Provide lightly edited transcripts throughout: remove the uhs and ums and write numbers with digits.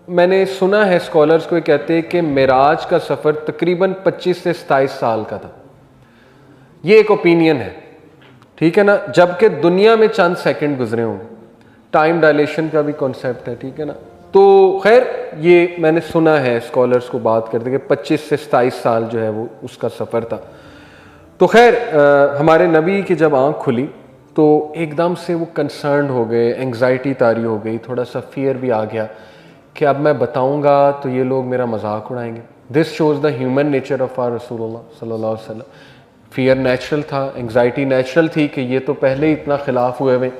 मैंने सुना है स्कॉलर्स को कहते हैं कि मेराज का सफ़र तकरीबन 25 से 27 साल का था। ये एक ओपिनियन है, ठीक है ना, जबकि दुनिया में चंद सेकंड गुजरे होंगे। टाइम डायलेशन का भी कॉन्सेप्ट है, ठीक है ना। तो खैर ये मैंने सुना है स्कॉलर्स को बात करते कि 25 से 27 साल जो है वो उसका सफ़र था। तो खैर हमारे नबी की जब आँख खुली तो एकदम से वो कंसर्न हो गए, एंग्जाइटी तारी हो गई, थोड़ा सा फियर भी आ गया कि अब मैं बताऊंगा तो ये लोग मेरा मजाक उड़ाएंगे। This shows the human nature of our रसूलुल्लाह सल्लल्लाहु अलैहि वसल्लम। फियर नेचुरल था, एंग्जाइटी नेचुरल थी कि ये तो पहले ही इतना खिलाफ हुए हुए,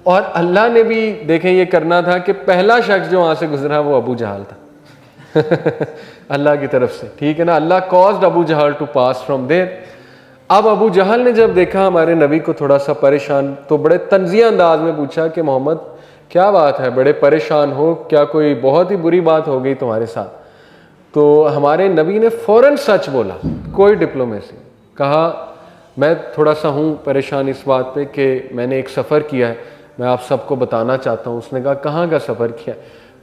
और अल्लाह ने भी देखें ये करना था कि पहला शख्स जो वहाँ से गुजरा वो अबू जहल था अल्लाह की तरफ से, ठीक है ना। Allah caused Abu Jahl to pass from there. अब अबू जहल ने जब देखा हमारे नबी को थोड़ा सा परेशान, तो बड़े तंजिया अंदाज में पूछा कि मोहम्मद क्या बात है, बड़े परेशान हो, क्या कोई बहुत ही बुरी बात हो गई तुम्हारे साथ? तो हमारे नबी ने फ़ौरन सच बोला, कोई डिप्लोमेसी, कहा मैं थोड़ा सा हूँ परेशान इस बात पे कि मैंने एक सफ़र किया है, मैं आप सबको बताना चाहता हूँ। उसने कहा कहाँ का सफ़र किया?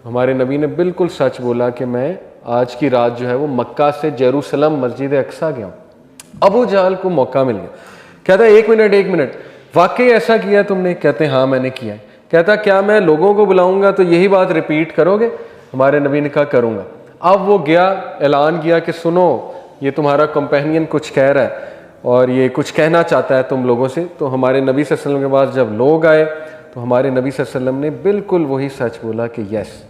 हमारे नबी ने बिल्कुल सच बोला कि मैं आज की रात जो है वो मक्का से जेरूसलम मस्जिद अक्सा गया हूँ। अबू जहल को मौका मिल गया, कहता है एक मिनट, वाकई ऐसा किया तुमने? कहते हाँ मैंने किया है। कहता क्या मैं लोगों को बुलाऊंगा तो यही बात रिपीट करोगे? हमारे नबी ने कहा करूँगा। अब वो गया, ऐलान किया कि सुनो ये तुम्हारा कंपेनियन कुछ कह रहा है और ये कुछ कहना चाहता है तुम लोगों से। तो हमारे नबी सल्लल्लाहु अलैहि वसल्लम के पास जब लोग आए तो हमारे नबी सल्लल्लाहु अलैहि वसल्लम ने बिल्कुल वही सच बोला कि यस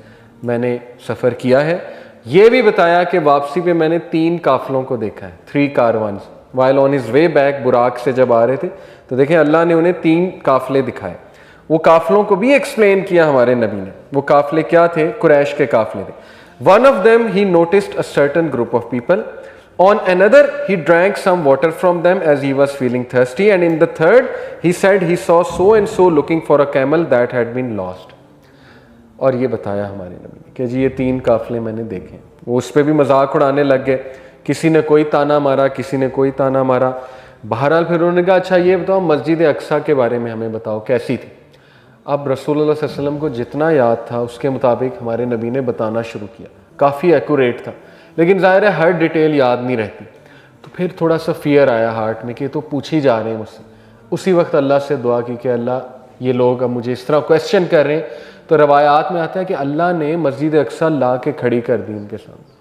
मैंने सफ़र किया है। ये भी बताया कि वापसी पे मैंने 3 काफ़िलों को देखा है, 3 caravans while on his way back. Buraq से जब आ रहे थे तो देखें अल्लाह ने उन्हें 3 काफ़िले दिखाए। वो काफ़िलों को भी एक्सप्लेन किया हमारे नबी ने। वो काफ़िले क्या थे? कुरैश के काफ़िले थे। One of them he noticed a certain group of people, on another he drank some water from them as he was feeling thirsty, and in the third he said he saw so and so looking for a camel that had been lost। और ये बताया हमारे नबी ने कि जी ये 3 काफ़िले मैंने देखे। वो उस पर भी मजाक उड़ाने लग गए, किसी ने कोई ताना मारा, किसी ने कोई ताना मारा। बहरहाल फिर उन्होंने कहा अच्छा ये बताओ मस्जिद अक्सा के बारे में हमें बताओ कैसी थी। अब रसूलुल्लाह सल्लल्लाहु अलैहि वसल्लम को जितना याद था उसके मुताबिक हमारे नबी ने बताना शुरू किया। काफ़ी एक्यूरेट था, लेकिन ज़ाहिर है हर डिटेल याद नहीं रहती। तो फिर थोड़ा सा फियर आया हार्ट में कि तो पूछ ही जा रहे हैं मुझसे। उसी वक्त अल्लाह से दुआ की कि अल्लाह ये लोग अब मुझे इस तरह क्वेश्चन कर रहे हैं। तो रवायात में आता है कि अल्लाह ने मस्जिद अक्सा ला के खड़ी कर दी इनके सामने।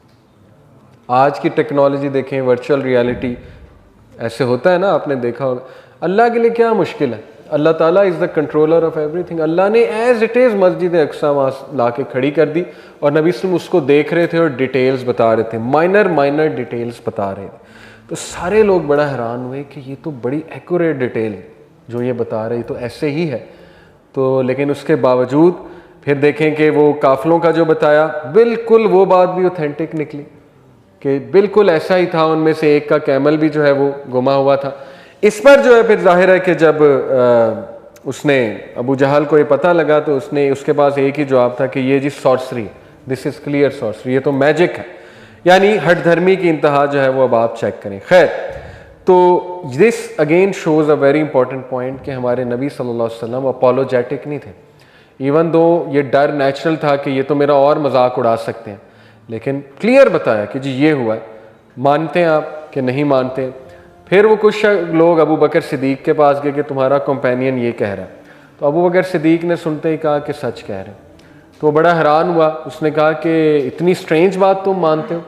आज की टेक्नोलॉजी देखें, वर्चुअल रियलिटी ऐसे होता है ना, आपने देखा होगा। अल्लाह के लिए क्या मुश्किल है? अल्लाह ताला is the controller of everything. Allah ने एज इट इज़ मस्जिद अक्सा वहाँ ला के खड़ी कर दी और नबी सल्लल्लाहु उसको देख रहे थे और डिटेल्स बता रहे थे, माइनर डिटेल्स बता रहे थे। तो सारे लोग बड़ा हैरान हुए कि ये तो बड़ी एक्यूरेट डिटेल है जो ये बता रहे, तो ऐसे ही है। तो लेकिन उसके बावजूद फिर देखें कि वो काफ़िलों का जो बताया बिल्कुल वो बात भी ऑथेंटिक निकली कि बिल्कुल ऐसा ही था। उनमें से एक का कैमल भी जो है वो गुमा हुआ था। इस पर जो है फिर जाहिर है कि जब उसने अबू जहल को ये पता लगा तो उसने उसके पास एक ही जवाब था कि ये जी sorcery, this is clear sorcery, ये तो मैजिक है। यानी हठधर्मी की इंतहा जो है वो अब आप चेक करें। खैर, तो this again shows a very important point कि हमारे नबी सल्लल्लाहु अलैहि वसल्लम अपोलोजेटिक नहीं थे। इवन दो ये डर नेचुरल था कि ये तो मेरा और मजाक उड़ा सकते हैं, लेकिन क्लियर बताया कि जी ये हुआ है। मानते हैं आप कि नहीं मानते? फिर वो कुछ लोग अबू बकर सिद्दीक के पास गए कि तुम्हारा कंपेनियन ये कह रहा है। तो अबू बकर सिद्दीक ने सुनते ही कहा कि सच कह रहे हैं। तो बड़ा हैरान हुआ, उसने कहा कि इतनी स्ट्रेंज बात तुम मानते हो?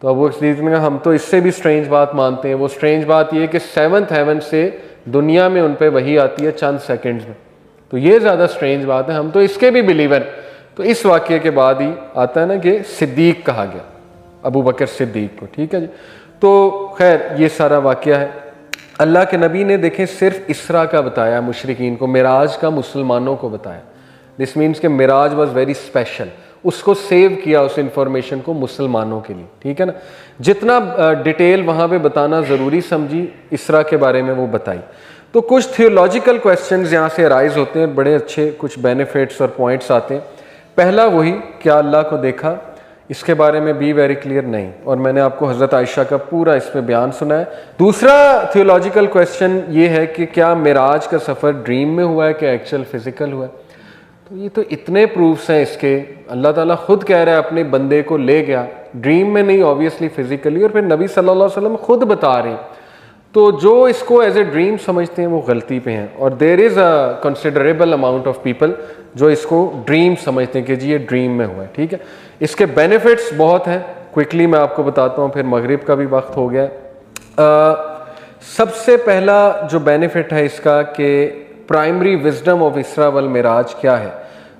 तो अबू बकर सिद्दीक ने कहा हम तो इससे भी स्ट्रेंज बात मानते हैं। वो स्ट्रेंज बात ये कि 7th हेवन से दुनिया में उन पर वही आती है चंद सेकेंड्स में, तो ये ज़्यादा स्ट्रेंज बात है, हम तो इसके भी बिलीवर। तो इस वाक़े के बाद ही आता है ना कि सिद्दीक कहा गया अबू बकर सिद्दीक को, ठीक है जी। तो खैर ये सारा वाक़या है। अल्लाह के नबी ने देखें सिर्फ इसरा का बताया मुशरिकीन को, मिराज का मुसलमानों को बताया। दिस मीन्स कि मिराज वॉज वेरी स्पेशल, उसको सेव किया उस इंफॉर्मेशन को मुसलमानों के लिए, ठीक है ना। जितना डिटेल वहाँ पे बताना ज़रूरी समझी इसरा के बारे में वो बताई। तो कुछ थियोलॉजिकल क्वेश्चंस यहाँ से अराइज होते हैं, बड़े अच्छे कुछ बेनिफिट्स और पॉइंट्स आते हैं। पहला वही क्या अल्लाह को देखा, इसके बारे में बी वेरी क्लियर नहीं, और मैंने आपको हज़रत आयशा का पूरा इसमें बयान सुना है। दूसरा थियोलॉजिकल क्वेश्चन ये है कि क्या मिराज का सफ़र ड्रीम में हुआ है कि एक्चुअल फिजिकल हुआ है? तो ये तो इतने प्रूफ्स हैं इसके, अल्लाह ताला खुद कह रहा है अपने बंदे को ले गया, ड्रीम में नहीं ऑब्वियसली फिजिकली, और फिर नबी सल्लल्लाहु अलैहि वसल्लम खुद बता रहे हैं। तो जो इसको एज ए ड्रीम समझते हैं वो गलती पे हैं, और there is a considerable amount of people जो इसको ड्रीम समझते हैं कि जी ये ड्रीम में हुआ है। ठीक है, इसके बेनिफिट्स बहुत हैं, क्विकली मैं आपको बताता हूँ, फिर मगरिब का भी वक्त हो गया। सबसे पहला जो बेनिफिट है इसका कि प्राइमरी विजडम ऑफ इसरा वल मिराज क्या है,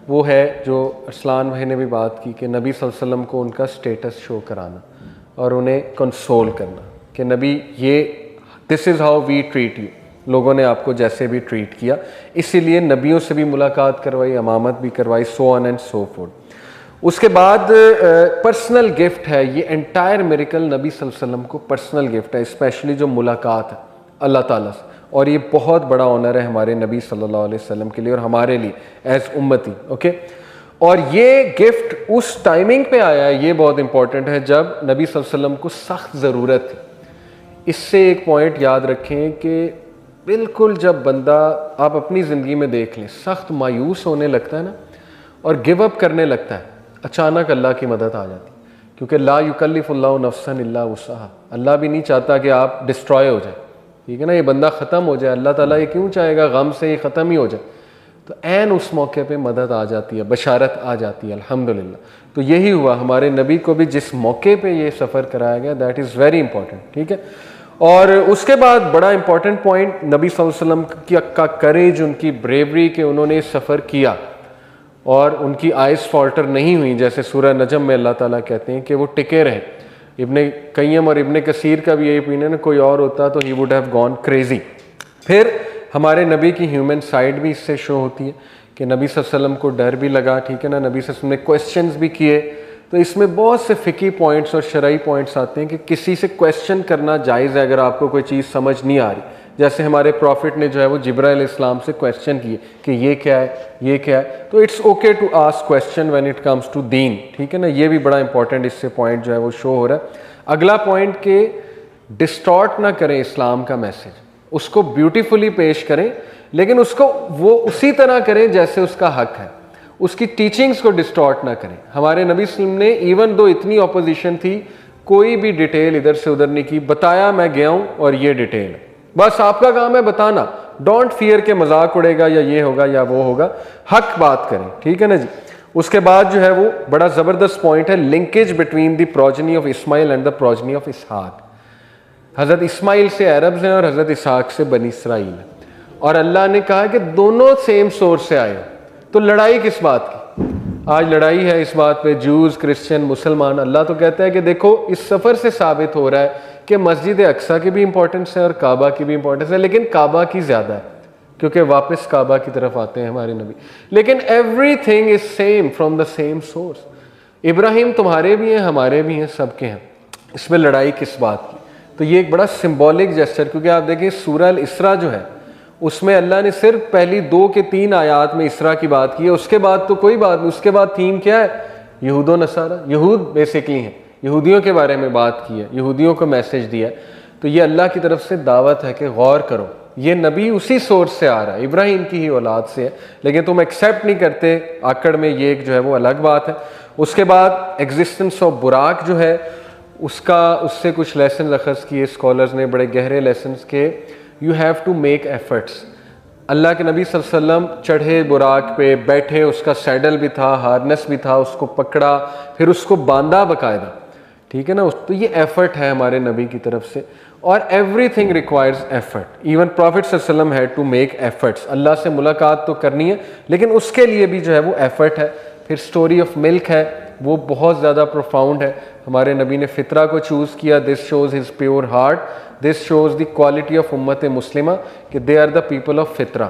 वो है जो अरसलान भाई ने भी बात की कि नबी सल्लल्लाहु अलैहि वसल्लम को उनका स्टेटस शो कराना और उन्हें कंसोल करना कि नबी ये this is how we treat you, लोगों ने आपको जैसे भी ट्रीट किया, इसीलिए नबियों से भी मुलाकात करवाई, अमामत भी करवाई, so on and so fourth. उसके बाद पर्सनल गिफ्ट है, ये एंटायर मिरेकल नबी सल्लल्लाहु अलैहि वसल्लम को पर्सनल गिफ्ट है, स्पेशली जो मुलाकात है अल्लाह ताला से, और ये बहुत बड़ा ऑनर है हमारे नबी सल्लल्लाहु अलैहि वसल्लम के लिए और हमारे लिए एज उम्मती। ओके, और ये गिफ्ट उस टाइमिंग पे आया है, ये बहुत इंपॉर्टेंट है, जब नबी सल्लल्लाहु अलैहि वसल्लम को सख्त ज़रूरत थी। इससे एक पॉइंट याद रखें कि बिल्कुल जब बंदा, आप अपनी ज़िंदगी में देख लें, सख्त मायूस होने लगता है ना और गिव अप करने लगता है, अचानक अल्लाह की मदद आ जाती है, क्योंकि ला युकल्लिफुल्लाहु नफ्सन इल्ला वुसअहा, अल्लाह भी नहीं चाहता कि आप डिस्ट्रॉय हो जाए। ठीक है ना, ये बंदा ख़त्म हो जाए, अल्लाह ताला ये क्यों चाहेगा, गम से ये ख़त्म ही हो जाए। तो ऐन उस मौके पे मदद आ जाती है, बशारत आ जाती है, अल्हम्दुलिल्लाह। तो यही हुआ हमारे नबी को भी, जिस मौके पे ये सफ़र कराया गया, दैट इज़ वेरी इंपॉर्टेंट। ठीक है, और उसके बाद बड़ा इंपॉर्टेंट पॉइंट नबी सल्लल्लाहु अलैहि वसल्लम का करेज, उनकी ब्रेवरी, कि उन्होंने सफ़र किया और उनकी आइज़ फॉल्टर नहीं हुई, जैसे सूरह नजम में अल्लाह ताला कहते हैं कि वो टिके रहे। इब्ने कय्यम और इब्ने कसीर का भी यही ओपिनियन है, कोई और होता तो he would have gone crazy. फिर हमारे नबी की ह्यूमन साइड भी इससे शो होती है कि नबी सल्लल्लाहु अलैहि वसल्लम को डर भी लगा। ठीक है ना, नबी सल्लल्लाहु अलैहि वसल्लम ने क्वेश्चंस भी किए, तो इसमें बहुत से फ़िकी पॉइंट्स और शरई पॉइंट्स आते हैं कि किसी से क्वेश्चन करना जायज़ है अगर आपको कोई चीज़ समझ नहीं आ रही। जैसे हमारे प्रॉफिट ने जो है वो जिब्राइल इस्लाम से क्वेश्चन किए कि ये क्या है, ये क्या है, तो it's okay to ask question when it comes to दीन। ठीक है ना, ये भी बड़ा इंपॉर्टेंट इससे पॉइंट जो है वो शो हो रहा है। अगला पॉइंट के डिस्टॉर्ट ना करें इस्लाम का मैसेज, उसको ब्यूटीफुली पेश करें, लेकिन उसको वो उसी तरह करें जैसे उसका हक है, उसकी टीचिंग्स को डिस्टॉर्ट ना करें। हमारे नबी सल्लल्लाहु अलैहि वसल्लम ने, इवन दो इतनी ऑपोजिशन थी, कोई भी डिटेल इधर से उधर नहीं की, बताया मैं गया हूं और ये डिटेल है, बस आपका काम है बताना, डोंट फियर के मजाक उड़ेगा या ये होगा या वो होगा, हक बात करें। ठीक है ना जी। उसके बाद जो है वो बड़ा ज़बरदस्त पॉइंट है, linkage between the progeny of Ismail and the progeny of Ishaq. हज़रत इस्माइल से अरब्स हैं और हज़रत इसहाक से बनी इसराइल है, और अल्लाह ने कहा कि दोनों सेम सोर्स से आए, तो लड़ाई किस बात की? आज लड़ाई है इस बात पे, जूस, क्रिश्चियन, मुसलमान। अल्लाह तो कहता है कि देखो इस सफ़र से साबित हो रहा है कि मस्जिद अक्सा की भी इंपॉर्टेंस है और काबा की भी इंपॉर्टेंस है, लेकिन काबा की ज़्यादा है क्योंकि वापस काबा की तरफ आते हैं हमारे नबी। लेकिन everything is same from the same source. Ibrahim तुम्हारे भी हैं, हमारे भी हैं, सबके हैं, इसमें लड़ाई किस बात की? तो ये एक बड़ा सिंबॉलिक जेस्चर, क्योंकि आप देखें सूरह अल इसरा जो है उसमें अल्लाह ने सिर्फ पहली 2 के 3 आयात में इसरा की बात की है, उसके बाद तो कोई बात नहीं। उसके बाद थीम क्या है? यहूद व नसारा, यहूद बेसिकली हैं, यहूदियों के बारे में बात की है, यहूदियों को मैसेज दिया। तो ये अल्लाह की तरफ से दावत है कि गौर करो, ये नबी उसी सोर्स से आ रहा है, इब्राहिम की ही औलाद से है, लेकिन तुम एक्सेप्ट नहीं करते, आकड़ में ये एक जो है वो अलग बात है। उसके बाद एग्जिस्टेंस ऑफ बुराक जो है उससे कुछ लेसन अखज़ किए स्कॉलर्स ने, बड़े गहरे लेसन्स के। You have to make efforts. Allah के नबी सल्लल्लाहु अलैहि वसल्लम चढ़े बुराक पे, बैठे, उसका सैडल भी था, हार्नेस भी था, उसको पकड़ा, फिर उसको बांधा बाकायदा। ठीक है ना, तो ये एफर्ट है हमारे नबी की तरफ से, और everything requires effort. Even profit सल्लल्लाहु अलैहि वसल्लम हैड टू मेक एफर्ट्स। अल्लाह से मुलाकात तो करनी है, लेकिन उसके लिए भी जो है वो एफर्ट है। फिर स्टोरी ऑफ मिल्क है, वो बहुत ज़्यादा प्रोफाउंड है। हमारे नबी ने फितरा को चूज़ किया, this shows his pure heart, this shows the quality of उम्मत मुस्लिमा कि they are the people of फितरा।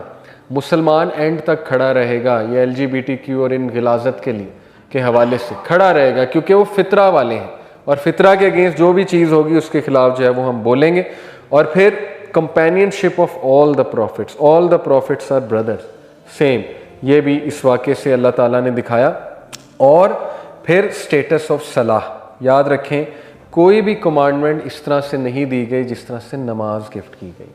मुसलमान एंड तक खड़ा रहेगा, ये LGBTQ और इन गिलाजत के लिए के हवाले से खड़ा रहेगा, क्योंकि वो फितरा वाले हैं, और फितरा के अगेंस्ट जो भी चीज़ होगी उसके खिलाफ जो है वो हम बोलेंगे। और फिर companionship of all the prophets are brothers, same, ये भी इस वाक़े से अल्लाह ताला ने दिखाया। और फिर स्टेटस ऑफ सलाह, याद रखें कोई भी कमांडमेंट इस तरह से नहीं दी गई जिस तरह से नमाज गिफ्ट की गई,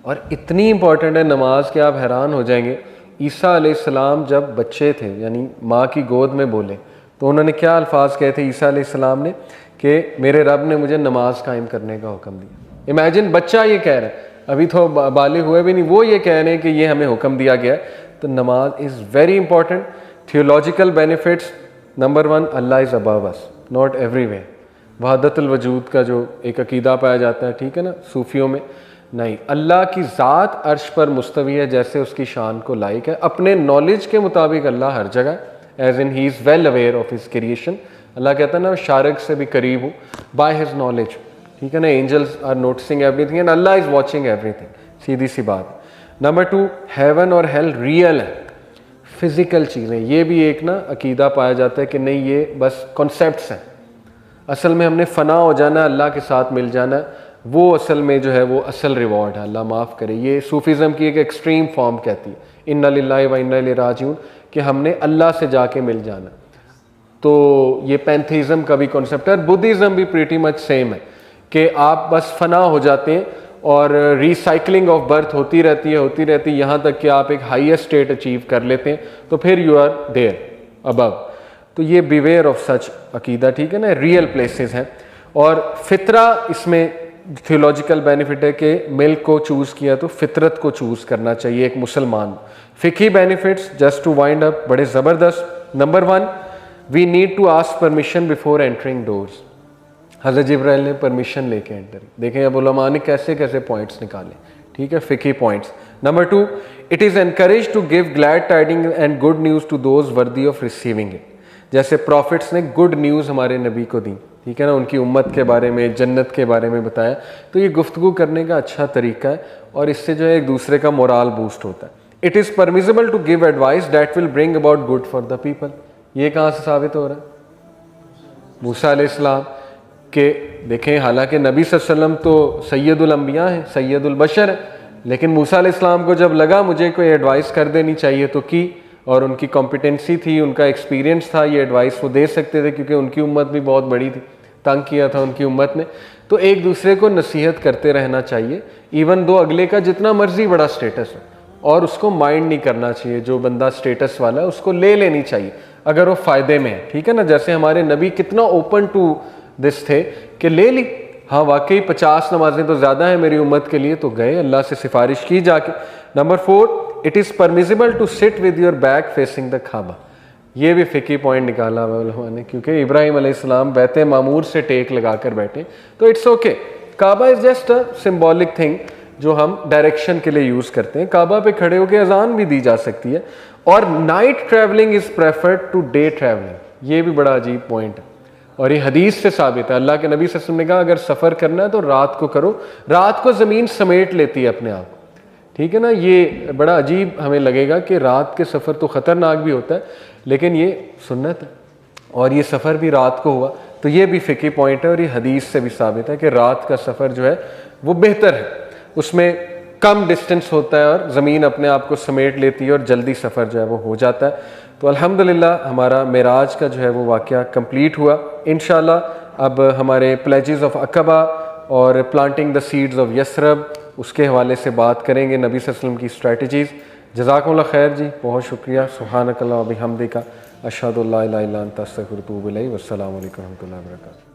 और इतनी इंपॉर्टेंट है नमाज कि आप हैरान हो जाएंगे। ईसा अलैहिस्सलाम जब बच्चे थे यानी माँ की गोद में बोले तो उन्होंने क्या अल्फाज कहे थे ईसा अलैहिस्सलाम ने कि मेरे रब ने मुझे नमाज कायम करने का हुक्म दिया। इमेजिन बच्चा ये कह रहा है, अभी तो बालिग हुए भी नहीं, वो ये कह रहे हैं कि ये हमें हुक्म दिया गया है। तो नमाज is very important. Theological benefits, number 1, Allah is above us, not everywhere. वहदतुल वजूद का जो एक अकीदा पाया जाता है, ठीक है ना, सूफियों में, नहीं, अल्लाह की ज़ात अर्श पर मुस्तवी है जैसे उसकी शान को लायक है। अपने नॉलेज के मुताबिक अल्लाह हर जगह, as in he is well aware of his creation. Allah कहता है ना, शारक से भी करीब हूँ बाय हिज नॉलेज, ठीक है ना। Angels are noticing everything and Allah is watching everything, सीधी सी बात। नंबर 2, हेवन और हेल रियल है, फिज़िकल चीज़ें। ये भी एक ना अकीदा पाया जाता है कि नहीं, ये बस कॉन्सेप्ट्स हैं, असल में हमने फ़ना हो जाना है, अल्लाह के साथ मिल जाना है, वो असल में जो है वो असल रिवॉर्ड है, अल्लाह माफ़ करे। ये सूफीज़म की एक एक्सट्रीम फॉर्म कहती है, इन्ना लिल्लाहि व इन्ना इलैहि राजिऊन, कि हमने अल्लाह से जाके मिल जाना। तो ये पैंथेइज्म का भी कॉन्सेप्ट है। बुद्धिज़्म भी प्रीटी मच सेम है कि आप बस फ़ना हो जाते हैं और रिसाइकलिंग ऑफ बर्थ होती रहती है यहाँ तक कि आप एक हाईएस्ट स्टेट अचीव कर लेते हैं, तो फिर यू आर देयर अबव। तो ये बिवेयर ऑफ सच अकीदा, ठीक है ना, रियल प्लेसेस हैं। और फितरा, इसमें थियोलॉजिकल बेनिफिट है कि मिल्क को चूज़ किया तो फितरत को चूज़ करना चाहिए एक मुसलमान। फ़िकी benefits, just to wind up, बड़े ज़बरदस्त। Number 1, we need to ask permission before entering doors. हज़रत जिब्राइल ने परमिशन लेके एंटर, देखें अब उलमा ने कैसे कैसे पॉइंट्स निकाले, ठीक है, फ़िकी points. Number 2, it is encourage to give glad tiding and good news to those worthy of receiving it. जैसे प्रॉफिट्स ने गुड न्यूज़ हमारे नबी को दी, ठीक है ना, उनकी उम्मत के बारे में, जन्नत के बारे में बताया। तो ये गुफ्तगू करने का अच्छा तरीका है और इससे जो है एक दूसरे का मोराल बूस्ट होता है। It is permissible to give advice that will bring about good for the people. ये कहाँ से साबित हो रहा है? मूसा अलैहिस्सलाम के, देखें हालांकि नबी सल्लल्लाहु अलैहि वसल्लम तो सैयदुल अंबिया हैं, सैयदुल बशर है, लेकिन मूसा अलैहिस्सलाम को जब लगा मुझे कोई एडवाइस कर देनी चाहिए तो की, और उनकी कॉम्पिटेंसी थी, उनका एक्सपीरियंस था, ये एडवाइस वो दे सकते थे क्योंकि उनकी उम्मत भी बहुत बड़ी थी, तंग किया था उनकी उम्मत ने। तो एक दूसरे को नसीहत करते रहना चाहिए, इवन दो अगले का जितना मर्जी बड़ा स्टेटस हो, और उसको माइंड नहीं करना चाहिए। जो बंदा स्टेटस वाला है उसको ले लेनी चाहिए अगर वो फ़ायदे में है, ठीक है ना। जैसे हमारे नबी कितना ओपन टू दिस थे कि ले ली, हाँ वाकई 50 नमाजें तो ज़्यादा हैं मेरी उम्मत के लिए, तो गए अल्लाह से सिफारिश की जाके। Number 4, it is permissible to sit with your back facing the Kaaba. ये भी फ़िकी पॉइंट निकाला हुआ उलमा ने, क्योंकि इब्राहिम अलैहिस्सलाम बैते मामूर से टेक लगा कर बैठे, तो it's okay. Kaaba is just a symbolic thing जो हम डायरेक्शन के लिए यूज़ करते हैं। काबा पे खड़े होकर अजान भी दी जा सकती है। और night travelling is preferred to day travelling, ये भी बड़ा अजीब पॉइंट है और ये हदीस से साबित है। अल्लाह के नबी सल्लल्लाहु अलैहि वसल्लम ने कहा अगर सफ़र करना है तो रात को करो, रात को ज़मीन समेट लेती है अपने आप, ठीक है ना। ये बड़ा अजीब हमें लगेगा कि रात के सफ़र तो ख़तरनाक भी होता है, लेकिन ये सुन्नत है और ये सफ़र भी रात को हुआ, तो ये भी फ़िकी पॉइंट है और ये हदीस से भी साबित है कि रात का सफ़र जो है वो बेहतर है, उसमें कम डिस्टेंस होता है और ज़मीन अपने आप को समेट लेती है और जल्दी सफ़र जो है वो हो जाता है। तो अल्हम्दुलिल्लाह हमारा मेराज का जो है वो वाक़या कंप्लीट हुआ। इंशाअल्लाह अब हमारे प्लेजेस ऑफ अक़बा और planting the seeds of Yathrib, उसके हवाले से बात करेंगे, नबी सल्लल्लाहु अलैहि वसल्लम की स्ट्रैटेजीज़। जज़ाकुमुल्लाह खैर जी, बहुत शुक्रिया। सुब्हानकल्लाह व बिहम्दिका, अशहदु अल्ला इलाहा इल्ला अंता अस्तगफिरुका व अतूबु इलैक। वस्सलामु अलैकुम व रहमतुल्लाहि व बरकातुहू।